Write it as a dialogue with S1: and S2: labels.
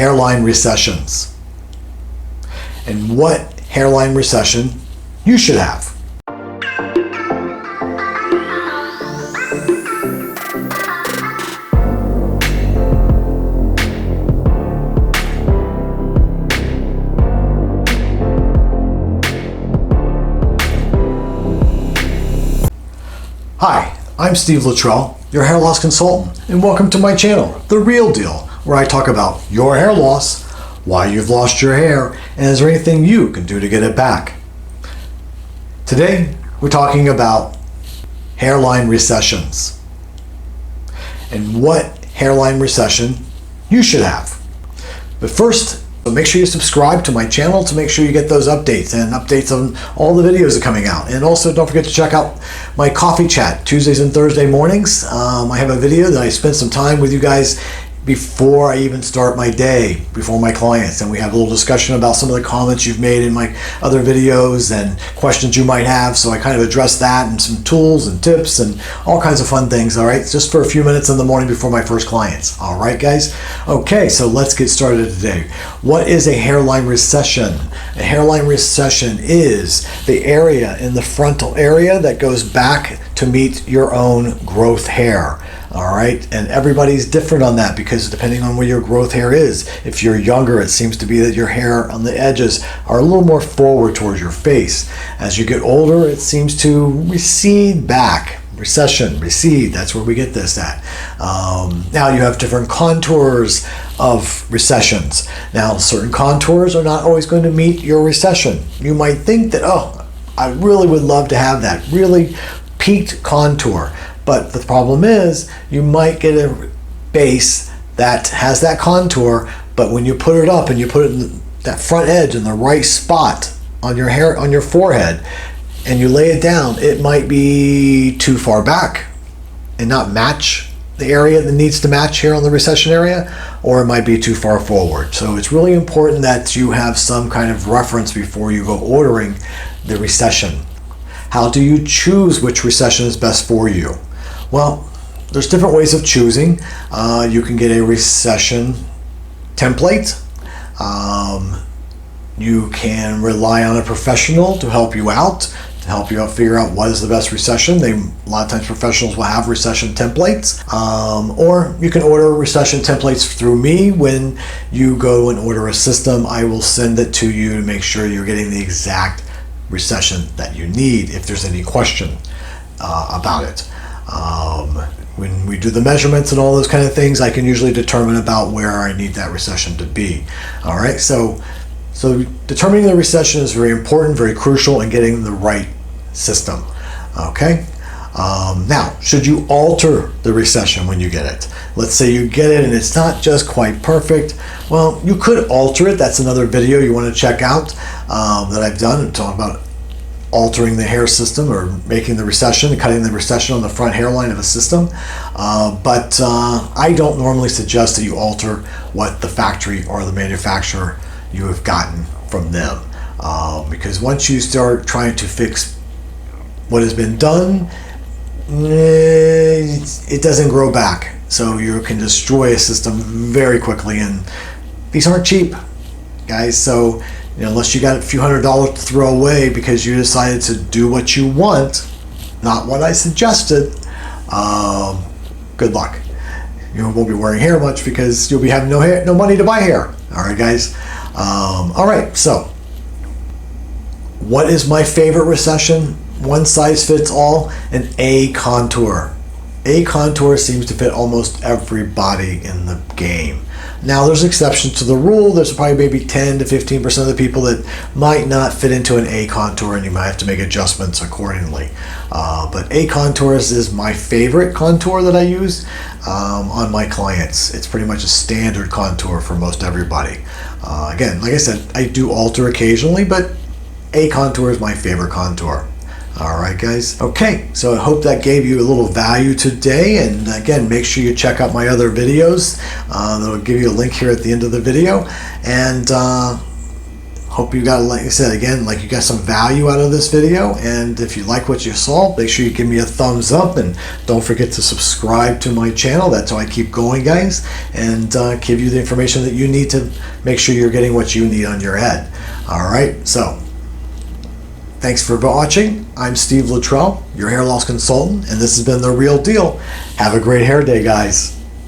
S1: hairline recessions and what hairline recession you should have. Hi, I'm Steve Luttrell, your hair loss consultant, and welcome to my channel, The Real Deal, where I talk about your hair loss, why you've lost your hair, and is there anything you can do to get it back. Today, we're talking about hairline recessions and what hairline recession you should have. But first, make sure you subscribe to my channel to make sure you get those updates and updates on all the videos that are coming out. And also don't forget to check out my coffee chat Tuesdays and Thursday mornings. I have a video that I spend some time with you guys before I even start my day, before my clients, and we have a little discussion about some of the comments you've made in my other videos and questions you might have. So I kind of address that and some tools and tips and all kinds of fun things, all right, just for a few minutes in the morning before my first clients. All right, guys? Okay, so let's get started today. What is a hairline recession? A hairline recession is the area in the frontal area that goes back to meet your own growth hair. All right, and everybody's different on that because depending on where your growth hair is, if you're younger, it seems to be that your hair on the edges are a little more forward towards your face. As you get older, it seems to recede back. Recession, recede, that's where we get this at. Now you have different contours of recessions. Now certain contours are not always going to meet your recession. You might think that, oh, I really would love to have that really peaked contour. But the problem is you might get a base that has that contour, but when you put it up and you put it in that front edge in the right spot on your hair, on your forehead, and you lay it down, it might be too far back and not match the area that needs to match here on the recession area, or it might be too far forward. So it's really important that you have some kind of reference before you go ordering the recession. How do you choose which recession is best for you? Well, there's different ways of choosing. You can get a recession template. You can rely on a professional to help you out figure out what is the best recession. A lot of times professionals will have recession templates. Or you can order recession templates through me. When you go and order a system, I will send it to you to make sure you're getting the exact recession that you need if there's any question about it. When we do the measurements and all those kind of things, I can usually determine about where I need that recession to be. All right, so determining the recession is very important, very crucial in getting the right system. Okay. Now, should you alter the recession when you get it? Let's say you get it and it's not just quite perfect. Well, you could alter it. That's another video you want to check out that I've done and talk about altering the hair system or making the recession, cutting the recession on the front hairline of a system. But I don't normally suggest that you alter what the factory or the manufacturer you have gotten from them. Because once you start trying to fix what has been done, it doesn't grow back. So you can destroy a system very quickly, and these aren't cheap, guys. So unless you got a few $100s to throw away because you decided to do what you want, not what I suggested, good luck. You won't be wearing hair much because you'll be having no money to buy hair. All right, guys. All right, so what is my favorite recession? One size fits all, an A contour. A contour seems to fit almost everybody in the game. Now there's exceptions to the rule. There's probably maybe 10 to 15% of the people that might not fit into an A contour, and you might have to make adjustments accordingly. But A contours is my favorite contour that I use on my clients. It's pretty much a standard contour for most everybody. Again, like I said, I do alter occasionally, but A contour is my favorite contour. All right, guys. Okay, so I hope that gave you a little value today. And again, make sure you check out my other videos. That'll give you a link here at the end of the video. And Hope you got, like I said again, like you got some value out of this video. And if you like what you saw, make sure you give me a thumbs up, and don't forget to subscribe to my channel. That's how I keep going, guys, and give you the information that you need to make sure you're getting what you need on your head. All right, so thanks for watching. I'm Steve Luttrell, your hair loss consultant, and this has been The Real Deal. Have a great hair day, guys.